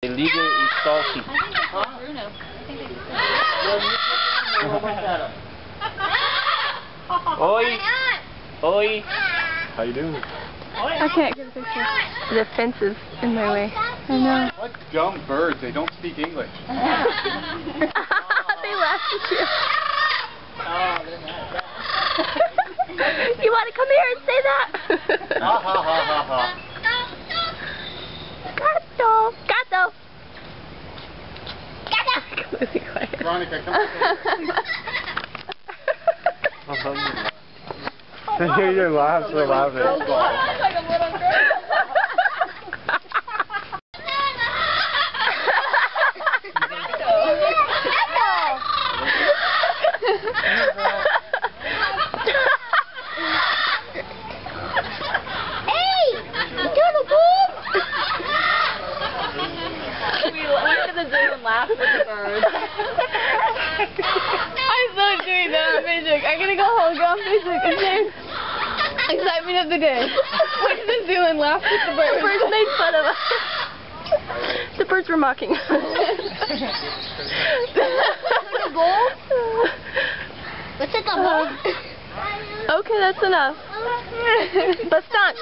Illegal is salty. Bruno. Oi! Oi! How you doing? I can't get a picture. The fence is in my way. I know. What dumb birds? They don't speak English. They laughed at you. You want to come here and say that? Ha ha ha ha ha. Gato! Gato! Gato! Completely quiet. Veronica, come on. To hear your laughs so loud. Like a little girl. We went to the zoo and laughed with the birds. I'm so doing that on Facebook. I'm gonna go home, go on Facebook and say excitement of the day. Went to the zoo and laughed with the birds. The birds made fun of us. The birds were mocking us. Let's take a bowl. Okay, that's enough. Bastante.